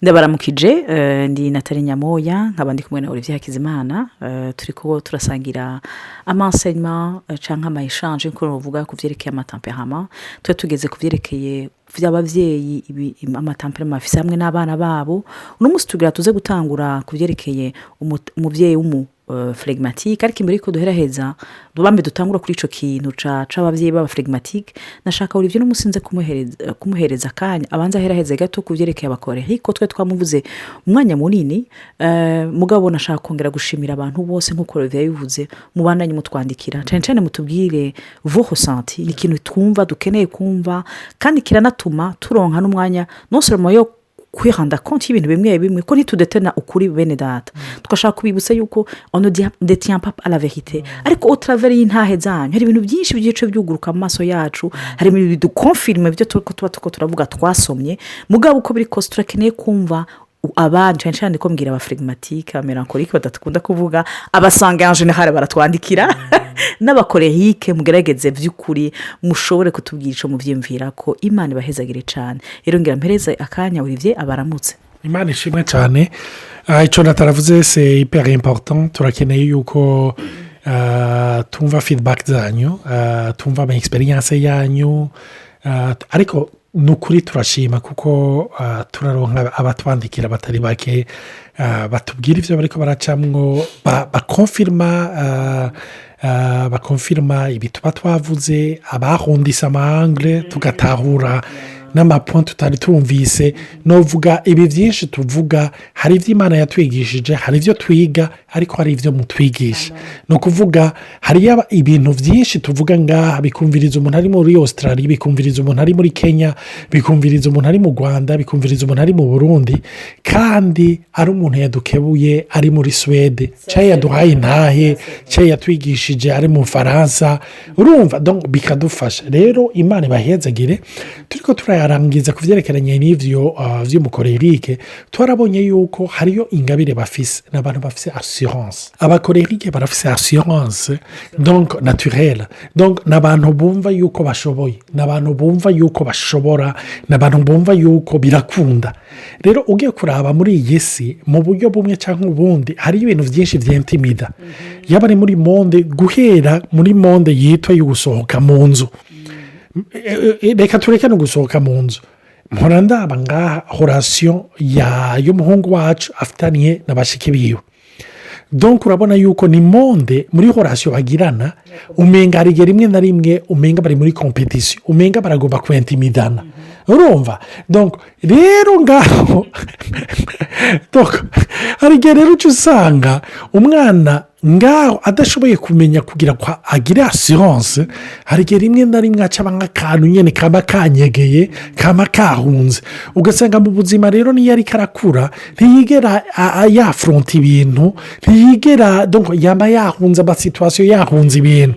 ndabaramukije ndi Nathalie Nyamoya nkaba ndi kumwe na Olivier Hakizimana turiko turasangira amanseignement canke ama échange ko bavuga ku vyerekeye amatemperament twe tugeze ku vyerekeye vy'abavyeyi amatemperament afise hamwe n'abana babo uno musi tugira tuze gutangura ku vyerekeye umuvyeyi phlegmatique ariko imbere ko duheraheza dubambe dutangura kuri ico kintu c'abavyeyi baba phlegmatique nashaka Olivier no musinze kumuhereza kanya abanza heraheze gato kuvyerekeye abacolerique twe twamuvuze umwanya munini mugabo nashaka kongera gushimira abantu bose nkuko Olivier yabivuze mubandanye mutwandikira cyane mutubwire vos ressentis ikintu twumva dukeneye kumva kandi kiranatuma turonka n'umwanya non seulement yo kwiranda konti y'ibintu bimwe ko ntitudetena ukuri bene data tukashaka kubibutsa yuko on ne détient pas à la vérité ariko au travers y'intahe zanyu hari ibintu byinshi byice byuguruka mu maso yacu hari ibintu bidukonfirme byo tuko turavuga twasomye mugabo uko biri kose turakeneye kumva abandi cyane ko mbwira aba phlegmatique melancholique badatukunda kuvuga abasanga en général baratwandikira n'abacolerique mugerageze by'ukuri mushobore kutubwira ico muvyimvira ko Imana ibahezagire cyane rero ngira mpereza akanya Olivier abaramutse. Imana ishimwe cyane ico nataravuze c'est hyper important turakeneye yuko tumva feedback zanyu tumva ama experience yanyu ariko nukuri turashima kuko turaronka abatwandikira batari bake batubwira ivyo bariko baracamwo bakonfirma ibituba twavuze abahondisa amaangle tugatahura n'amapoint tutari tumvise novuga ibi byinshi tuvuga hari ivy'Imana yatwigishije hari ivyo twiga ariko hari ivyo mutwigisha no kuvuga hari ibintu byinshi tuvuga ngaha bikumviriza umuntu ari muri Australia bikumviriza umuntu ari muri Kenya bikumviriza umuntu ari mu Rwanda bikumviriza umuntu ari mu Burundi kandi ari umuntu yadukebuye ari muri Swede cyaye yaduhaye intahe cyaye yatwigishije ari mu Faransa urumva donc bikadufasha rero Imana ibahezagire turiko arangiza kuvyerekeranye n'ivyo vy'umucolerique twarabonye yuko hariyo ingabire bafise n'abantu bafise assurance abacolerique barafise assurance donc naturelle donc n'abantu bumva yuko bashoboye n'abantu bumva yuko bashobora n'abantu bumva yuko birakunda rero ugiye kuraba muri iyi si mu buryo bumwe canke ubundi hari ibintu byinshi vy'intimida yaba ari muri monde guhera muri monde yitwa y'ugusohoka mu nzu reka tureke no gusohoka mu nzu mpora ndaba ngaha relation y'umuhungu wacu afitaniye n'abashiki biwe donc urabona yuko ni monde muri relation bagirana umenga harigera rimwe na rimwe umenga bari muri competition umenga baragomba kwentimidana urumva donc rero ngaho donc harigera rero usanga umwana ngaho adashoboye kumenya kugira kwa agira assurance harigera rimwe na rimwe aca nk'akantu nyene kaba kanyegeye kama kahunze ugasanga mu buzima rero niyo ari karakura ntiyigera yafronta ibintu ntiyigera donc yama yahunze ama situation yahunze ibintu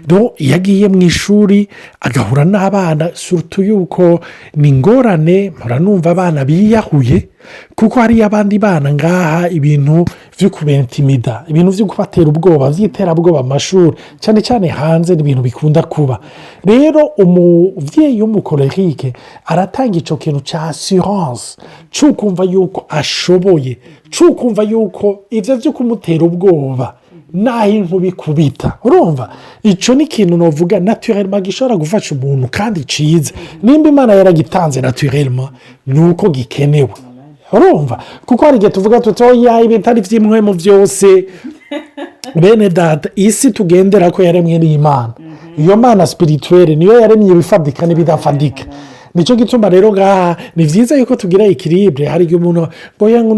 donc yagiye mu ishuri agahura n'abana surtout yuko ni ngorane muranumva abana biyahuye kuko hari abandi bana ngaha ibintu vyo kubentimida ibintu vyo kubatera ubwoba vyitera ubwoba amashuri cyane hanze n'ibintu bikunda kuba rero umuvyeyi w'umucolerique aratanga ico kintu ca assurance cukumva yuko ashoboye cukumva yuko ivyo vyo kumutera ubwoba naho inkubi kubita urumva ico ni kintu novuga naturellement gishobora gufasha umuntu kandi ciza nimba Imana yaragitanze naturellement nuko gikenewe urumva kuko hari igihe tuvuga tutoya ibitari vy'imwe mu vyose bene data isi tugendera ko yaremwe n'Imana iyo Mana spirituelle niyo yaremye ibifadika n'ibidafadika nico gituma rero ngaha ni vyiza yuko tugira equilibre hari igihe umuntu boya ngo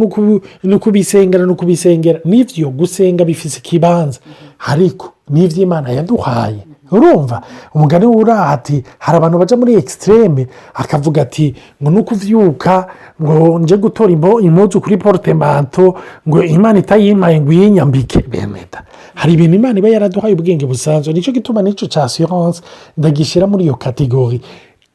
nukubisengera nivyo gusenga bifise kibanza ariko n'ivy'Imana yaduhaye urumva umugani urahati hari abantu baje muri extreme akavuga ati ngo nukuvyuka ngo nje gutora impuzu kuri portemanto ngo Imana itayimpaye ngo yinyambike bemeta hari ibintu Imana iba yaraduhaye ubwenge busanzwe nico gituma nico ca assurance ndagishira muri iyo category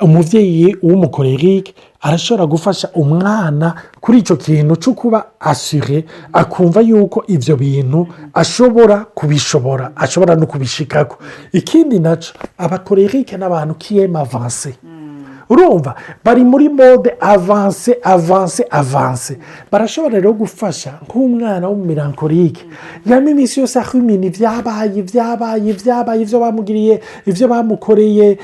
umuvyeyi w'umucolerique arashobora gufasha umwana kuri ico kintu cyo kuba assuré akumva yuko ivyo bintu ashobora kubishobora ashobora no kubishikako ikindi naco abacolerique n'abantu qui aiment avancer urumva bari muri mode avanse barashobora rero gufasha nk'umwana w'umumirankorike yama iminsi yose ahumina ibyabaye ibyo bamugiriye ibyo bamukoreye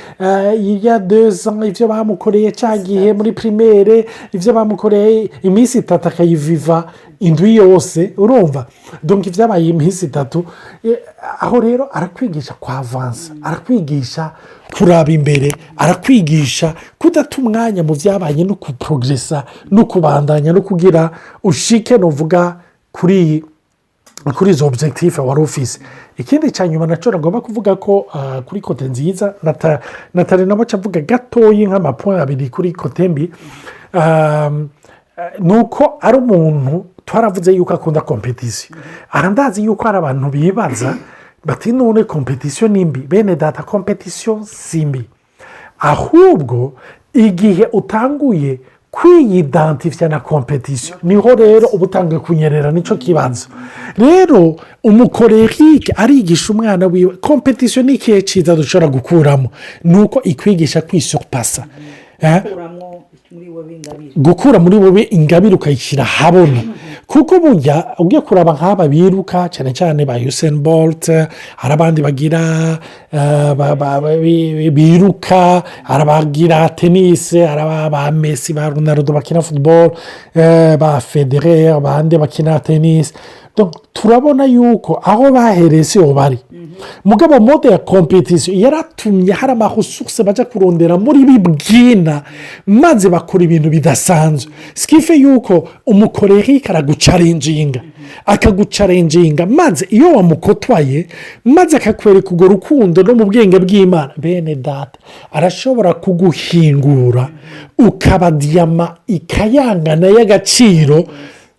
ya 2 ans ibyo bamukoreye cyagiye muri primaire ibyo bamukoreye iminsi 3 akayiviva indwi yose urumva donc ibyabaye iminsi 3 aho rero arakwigisha kwa avanse arakwigisha kuraba imbere arakwigisha kudata umwanya mu byabaye no kuprogresa no kubandanya no kugira ushike novuga kuri izo objectif wari ufise. Ikindi cya nyuma naco nagomba kuvuga ko kuri kote nziza natari nabo cavuga gatoyi nk'amapoint abiri kuri kote mbi nuko ari umuntu twaravuze yuko akunda competition arandazi yuko ari abantu bibaza bati none competition nimbi bene data competition simbi ahubwo igihe utanguye kwiyidantifya na competition niho rero ubutangiye kunyerera nico kibazo rero umucolerique arigisha umwana wiwe competition ni ikihe ciza dushobora gukuramo nuko ikwigisha kwisurpassa gukura muri wowe ingabire ukayishyira habona kuko burya ugiye kuraba nk'aba biruka cyane cyane ba Usain Bolt hari abandi bagira biruka hari abagira tennis hari ba Messi ba Ronaldo bakina football ba Federer abandi bakina tennis turabona yuko aho bahereye siho bari mugabo mode ya competition yaratumye hari amahusurse baja kurondera muri bibwina maze bakora ibintu bidasanzwe skife yuko umucolerique akagucarenjinga maze iyo wamukotwaye maze akakwereka urwo rukundo no mu bwenge bw'Imana bene data arashobora kuguhingura ukaba diyama ikayangana y'agaciro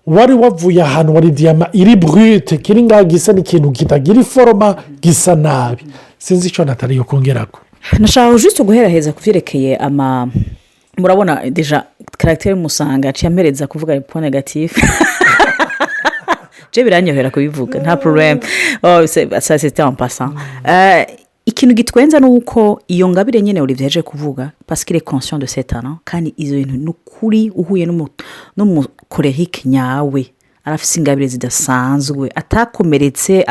wari wavuye ahantu wari diyama iri brute kiri ngaho gisa n'ikintu kitagira iforoma gisa nabi sinzi icyo natari yo kongerako nashaka juste guheraheza kuvyerekeye murabona deja caractère musanga cyampereza kuvuga point négatif je biranyohera kubivuga nta problème ça c'était en passant ikintu gitwenza nuko iyo ngabire nyene uri vyaje kuvuga parce qu'il est conscient de cet talent kandi izo bintu nukuri uhuye no mu colérique nyawe arafise ingabire zidasanzwe atakomeretse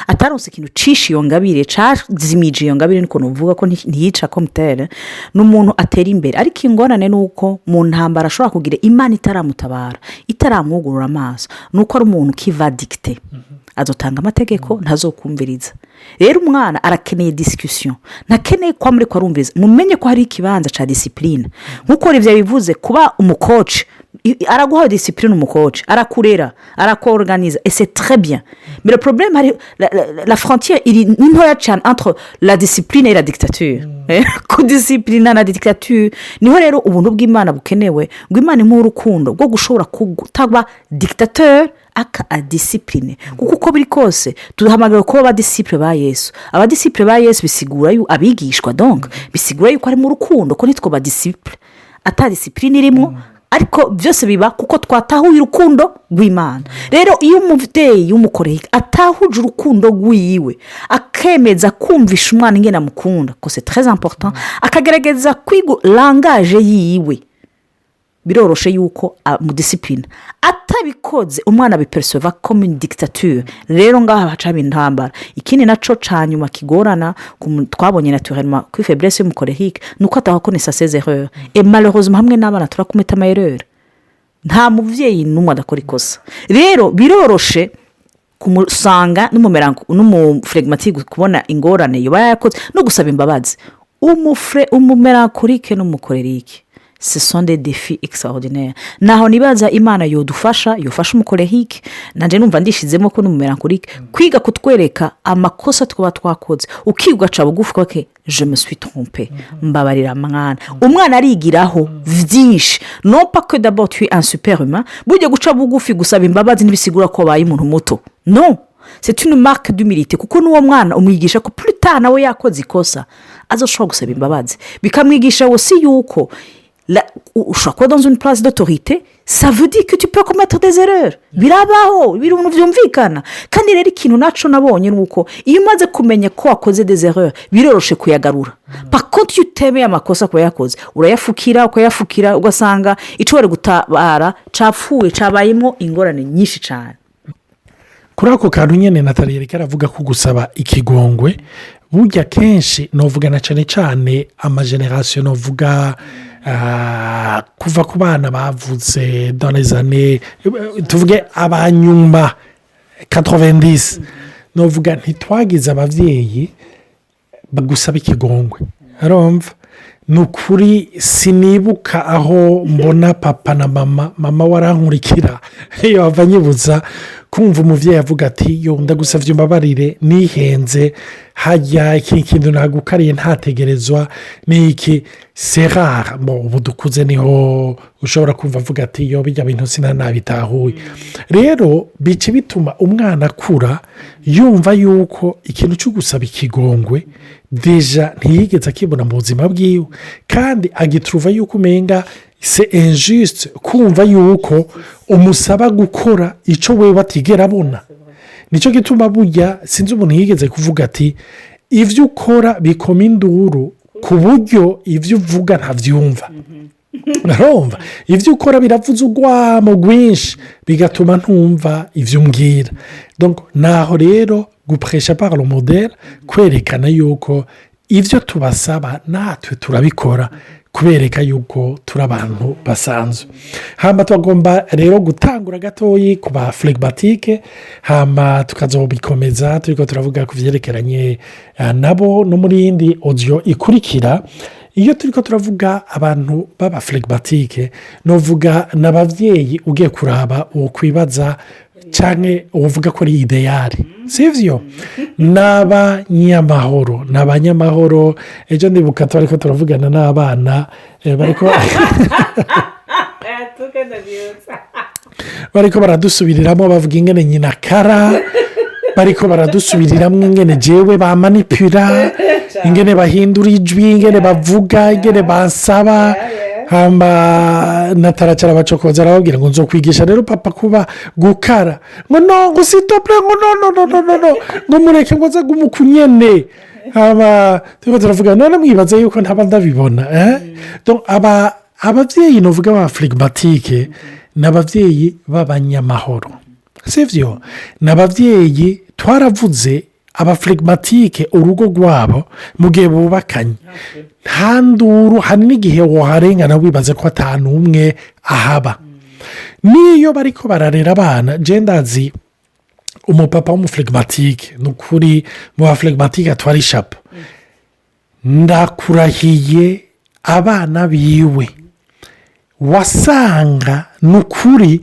ataronse ikintu cishi iyo ngabire cazimije iyo ngabire niko nuvuga ko ntiyica komtere n'umuntu atera imbere ariko ingorane nuko mu ntambara ashobora kugira Imana itaramutabara itaramwugurura amaso nuko ari umuntu kiva dicté azotanga amategeko ntazokumviriza rero umwana arakeneye discussion ntakeneye kwa muri kwa rumviza mumenye ko hari ikibanza ca discipline nkuko rivya bivuze kuba umucoach araguha discipline umucoach arakurera arakorganiza et c'est très bien mais le problème la frontière il est ntoya cyane entre la discipline et la dictature ku discipline na dictature niho rero ubuntu bw'Imana bukenewe ngo Imana mu rukundo rwo gushobora kutaba dictateur aka discipline kuko uko biri kose tuhamagara ko abadisciple ba Yesu bisigura yu abigishwa donc bisigura yuko ari mu rukundo ko nitwo ba disciple ata discipline irimo ariko byose biba kuko twatahuye urukundo rw'Imana rero iyo umuvyeyi y'umucolerique atahuje urukundo rwiwe akemeza kumvisha umwana ingene amukunda ko c'est très important akagerageza kwiga langage yiwe biroroshe yuko mu discipline atabikoze umwana biperceva comme une dictature rero ngaha hacaba intambara ikindi naco canyuma kigorana twabonye naturellement ku faiblesse y'umucolerique nuko atahakonesa ses erreurs et malheureusement hamwe n'abana turakumeta ama erreur nta muvyeyi numwe adakora ikosa rero biroroshe kumusanga n'umuflegmatique kubona ingorane yo bayakoze no gusaba imbabazi umumelancholique n'umucolerique ce sont des défis extraordinaires naho nibaza Imana yodufasha yofasha umucolerique nanje numva ndishizemo ko n'umumelancholique kwiga kutwereka amakosa twaba twakoze ukigwa ca bugufi kwake je me suis trompé mbabarira umwana arigiraho vyinshi non pas que d'abord tu es un super humain bujye guca bugufi gusaba imbabazi nibisigura ko baye umuntu muto non c'est une marque d'humilité kuko nuwo mwana umwigisha ko plus tard nawe yakoze ikosa azoshobora gusaba imbabazi bikamwigisha wose yuko ushobora kuba dans une place d'autorité ça veut dire que tu peux commettre des erreurs birabaho ibintu byumvikana kandi rero ikintu naco nabonye nuko iyo umaze kumenya ko wakoze des erreurs biroroshe kuyagarura par contre iyo utemeye amakosa kuba yakoze ukayafukira ugasanga ico bari gutabara capfuye cabayemo ingorane nyinshi cyane. kuri ako kantu nyine Nathalie reka aravuga ko gusaba ikigongwe burya kenshi novugana cyane cyane amageneration novuga kuva ku bana bavutse dans les années tuvuge abanyuma 90 novuga ntitwagize abavyeyi bagusaba ikigongwe arumva nukuri sinibuka aho mbona papa na mama warankurikira iyo avanyibuza kumva umuvyeyi avuga ati yo ndagusavye umbabarire nihenze hajya iki kintu nagukariye ntategerezwa niki c'est rare ubu dukuze niho ushobora kumva avuga ati yo bijya bintu sinanabitahuye rero bice bituma umwana akura yumva yuko ikintu cyo gusaba ikigongwe deja ntiyigeze akibona mu buzima bwiwe kandi agitruva yuko umenga c'est injuste kumva yuko umusaba gukora icyo we batigera abona nicyo gituma burya sinzi umuntu yigeze kuvuga ati ibyo ukora bikoma induru ku buryo ibyo uvuga ntabyumva urumva ibyo ukora biravuze urwamo rwinshi bigatuma ntumva ibyo umbwira naho rero gupresha par le modèle kwerekana yuko ibyo tubasaba natwe turabikora kubereka yuko turi abantu basanzwe hamba tugomba rero gutangura gatoyi ku ba phlegmatique hamba tukazobikomeza turiko turavuga ku vyerekeranye nabo no muri yindi audio ikurikira iyo turiko turavuga abantu baba phlegmatique novuga n'abavyeyi ugiye kuraba ukwibaza cyane uvuga ko ari ideyari sivyo n'abanyamahoro ejo ndibuka ariko turavugana n'abana bariko baradusubiriramo bavuga ingene nyina kara bariko baradusubiriramo ingene jewe bamanipura ingene bahindura ijwi ingene bavuga ingene basaba hamba nataracara bacokoza arababwira ngo nzokwigisha rero papa kuba gukara ngo no ngo sitople ngo no ngo mureke ngo nza gumukunyene haba turiko turavuga none mwibaza yuko ntaba ndabibona donc abavyeyi novuga ba phlegmatique n'abavyeyi b'abanyamahoro sivyo n'abavyeyi twaravuze abaflegmatike urugo rwabo mu gihe bubakanye nta nduru hari n'igihe woharengana wibaze ko atanu umwe ahaba niyo bariko bararera abana je ndazi umupapa w'umuflegmatike ni ukuri mu baflegmatike atwara ishapo ndakurahiye abana biwe wasanga ni ukuri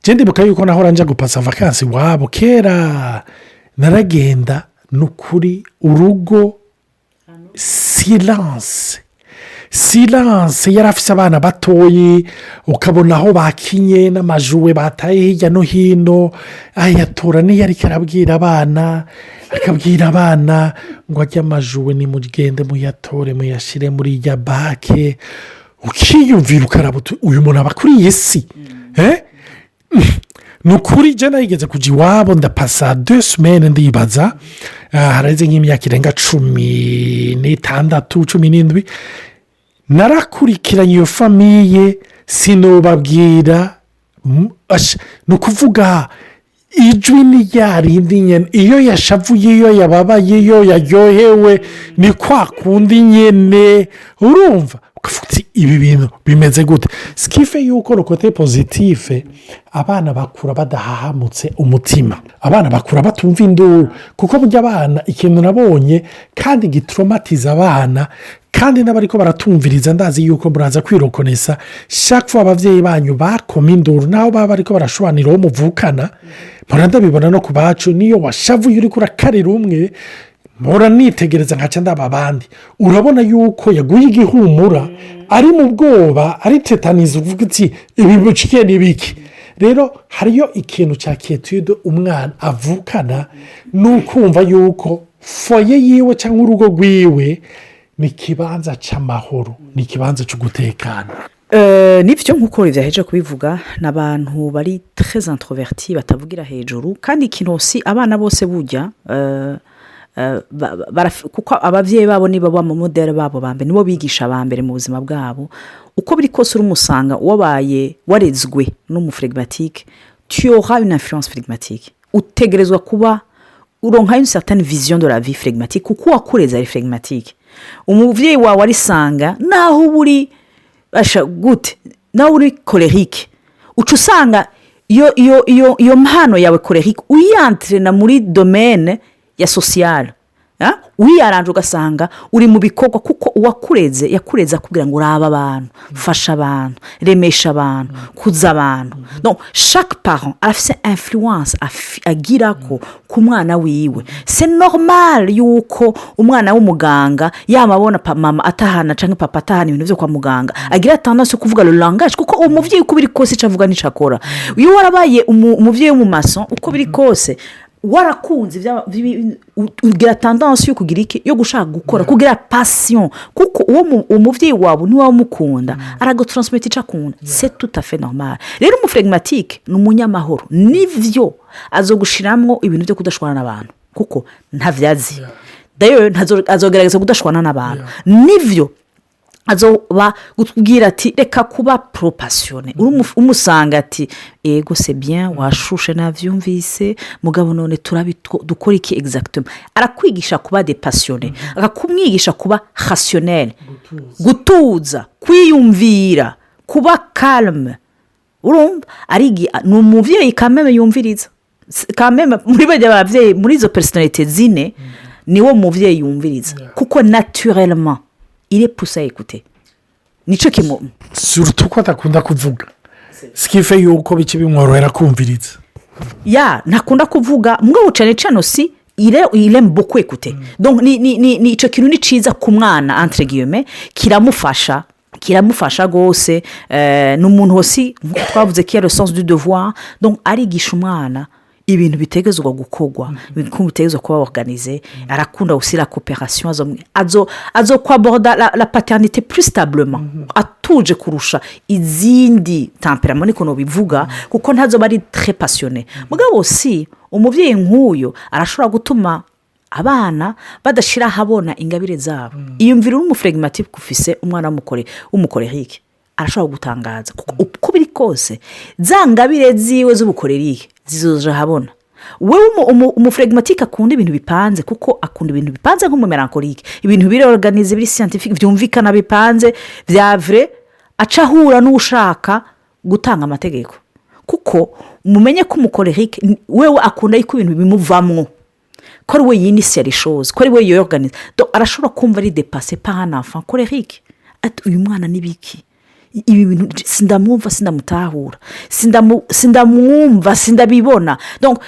je ndibuka yuko nahora nja gupasa vakansi wabo kera naragenda nukuri urugo silence yari afite abana batoyi ukabona aho bakinye n'amajuwe bataye hirya no hino ayatora niyo ariko arabwira abana akabwira abana ngo ajye amajuwe nimugende muyatore muyashyire muri ya bake ukiyumvira ukarabuta uyu muntu aba kuri iyi si ni ukuri jya nayigeze kujya iwabo ndapasa 2 semaines ndibaza hareze nk'imyaka irenga 16 17 narakurikiranye iyo famiye sinobabwira ni ukuvuga ijwi ni ryarindi nyene iyo yashavuye iyo yababaye iyo yaryohewe ni kwa kundi nyene urumva ibi bintu bimeze gute skife yuko rokote positive abana bakura badahahamutse umutima abana bakura batumva induru kuko burya abana ikintu nabonye kandi gitraumatiza abana kandi n'abariko baratumviriza ndazi yuko muraza kwirokonesa chaque fois abavyeyi banyu bakoma induru naho baba bariko barashwanira wo muvukana muranda bibona no kubacu niyo washavuye uri kurakarira umwe mpora nitegereza nkaca ndaba abandi urabona yuko yaguye igihumura ari mu bwoba ari tetaniza uvuga ati ibi buciye n'ibiki rero hariyo ikintu cya quietude umwana avukana n'ukumva yuko foye yiwe cyangwa urugo rwiwe ni ikibanza cy'amahoro ni ikibanza cyo gutekana nibyo nk'uko byaheje kubivuga ni abantu bari très introverti batavugira hejuru kandi ikintu si abana bose bujya kuko ababyeyi babo niba bamamodere babo bambere nibo bigisha abambere mu buzima bwabo uko biri kose uri umusanga wabaye warezwe n'umuflegmatique tu auras une influence phlegmatique utegerezwa kuba uronka une certaine vision de la vie phlegmatique kuko wakureza ari phlegmatique umubyeyi wawe arisanga naho uri gute nawe uri colerique uca usanga iyo mpano yawe colerique uyantrena muri domaine ya sociale uyaranje ugasanga uri mu bikorwa kuko uwakureze yakureza kugira ngo urabe abantu fasha abantu remesha abantu kuza abantu donc chaque parent afite influence agira ko ku mwana wiwe c'est normal yuko umwana w'umuganga yamabona mama atahana canke papa atahana ibintu byo kwa muganga agira tendance kuvuga le langage kuko umuvyeyi uko biri kose cavuga nicakora iyo warabaye umuvyeyi mu mason uko biri kose warakunze ugira tendance yo kugira iki yo gushaka gukora kugira passion kuko uwo umuvyeyi wabo ni wamukunda aragotransmettre icakunda c'est tout à fait normal rero umuflegmatique n'umunyamahoro nivyo azogushiramwo ibintu byo kudashwana n'abantu kuko ntavyazi d'ailleurs azogerageza kudashwana n'abantu nivyo azoba gutubwira ati reka kuba propassionné umusanga ati ego c'est bien washushe navyumvise mugabo none dukora iki exactement arakwigisha kuba dépassionné akakumwigisha kuba rationnel gutuza kwiyumvira kuba calme urumva arigi n'umuvyeyi kameme yumviriza kameme muri bajya abavyeyi muri izo personnalité zine niwo muvyeyi yumviriza kuko naturellement il est poussé à écouter nico kimo surtout ko atakunda kuvuga skife yuko biki bimworohera kumviriza ntakunda kuvuga mugabo cyane cyane aussi il aime beaucoup écouter donc ni ico kintu ni ciza ku mwana entre guillemets kiramufasha gose n'umuntu aussi twavuze ki le sens du devoir donc arigisha umwana ibintu bitegezwa gukogwa ibintu bitegezwa kuba organiser arakunda aussi la coopération azo kwaborda la paternité plus stablement atuje kurusha izindi temperament niko no bivuga kuko ntazo bari très passionné mugabo aussi umuvyeyi nk'uyo arashobora gutuma abana badashira habona ingabire zabo iyumvira umuflegmatique kufise umwana w'umucolerique arashobora gutangaza kuko uko biri kose zangabire ziwe z'ubucolerique zizoja habona wewe umuflegmatique akunda ibintu bipanze kuko akunda ibintu bipanze nko mu melancholique ibintu biri organize biri scientifique byumvikana bipanze vya vrai acahura n'ushaka gutanga amategeko kuko mumenye ko umucolerique wewe akunda iko ibintu bimuvamwo ko ari we yinitier les choses ko ari we yorganize donc arashobora kumva ari dépassé par un enfant colérique ati uyu mwana nibiki ibi bintu sindamwumva sindamutahura sindamwumva sindabibona donc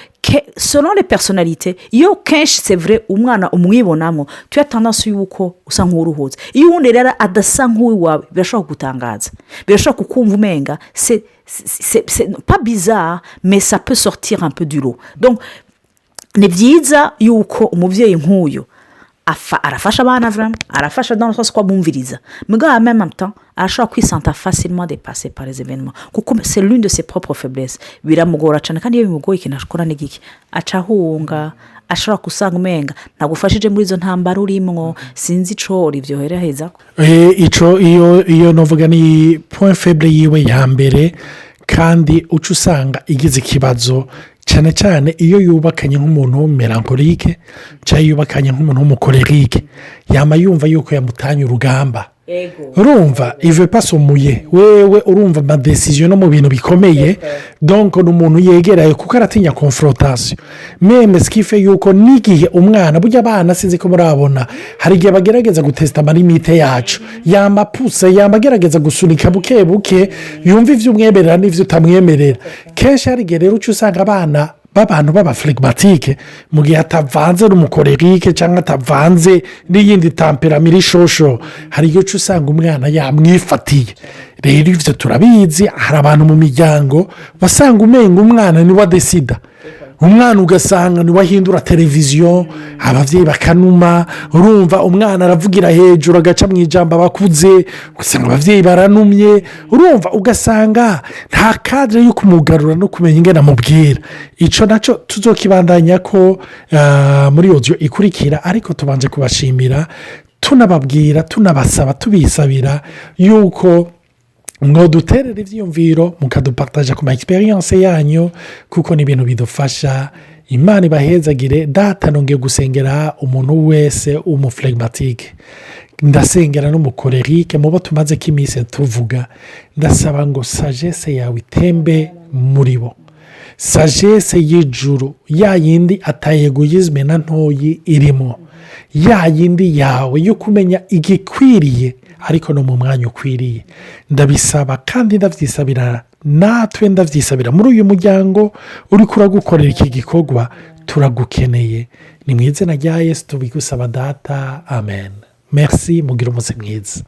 selon les personnalités iyo kenshi c'est vrai umwana umwibonamo tu as tendance yuko usa nk'uruhutse iyo undi rero adasa nk'uwawe birashobora gutangaza birashobora kukumva umenga c'est pas bizarre mais ça peut sortir un peu du lot donc ni byiza yuko umuvyeyi nk'uyo arafasha abana vraiment arafasha dans le sens quoi bumviriza mais en même temps arashobora kwisanta facilement dépassé par les événements kuko c'est l'une de ses propres faiblesses biramugora cyane kandi iyo bimugoye ikintu ashobora n'igiki acahunga ashobora kusanga umenga ntagufashije muri izo ntambara urimwo sinzi ico rivyoheraheza ico iyo novuga ni point faible yiwe ya mbere kandi uca usanga igize ikibazo cyane cyane iyo yubakanye nk'umuntu w'umumelancholique cyangwa yubakanye nk'umuntu w'umucolerique yama yumva yuko yamutanye urugamba urumva ive pasomuye wewe urumva ama decision no mu bintu bikomeye donc n'umuntu yegeraye kuko aratinya confrontation meme skife yuko nigihe umwana burya abana sinzi ko murabona hari igihe bagerageza gutesta amalimite yacu yamapusa yamagerageza gusunika buke buke yumva ivyo umwemerera n'ivyo utamwemerera kenshi hari igihe rero uca usanga abana b'abantu b'abaflegmatique mu gihe atavanze n'umucolerique cyangwa atavanze n'iyindi temperament ishosho hari igihe uca usanga umwana yamwifatiye rero ivyo turabizi hari abantu mu miryango basanga umenga umwana ni wa desida umwana ugasanga niwe ahindura televiziyo ababyeyi bakanuma urumva umwana aravugira hejuru agaca mu ijambo abakuze ugasanga ababyeyi baranumye urumva ugasanga nta kadire yo kumugarura no kumenya ingana amubwira icyo nacyo tuzokibandanya ko muri odiyo ikurikira ariko tubanje kubashimira tunababwira tunabasaba tubisabira yuko ngo duterere ibyiyumviro mukadupataje ku ma egisperiyanse yanyu kuko ni ibintu bidufasha imana ibahezagire data nongeye gusengera umuntu wese w'umuflegimatike ndasengera n'umukorerike mu bo tumaze ko iminsi tuvuga ndasaba ngo sagesse yawe itembe muri bo sagesse y'ijuru ya yindi atayeguyizme na ntoyi irimo ya yindi yawe yo kumenya igikwiriye ariko no mu mwanya ukwiriye ndabisaba kandi ndabyisabira natwe ndabyisabira muri uyu muryango uri kuragukorera iki gikorwa turagukeneye ni mu izina rya Yesu tubigusaba data amen merci mugire umunsi mwiza.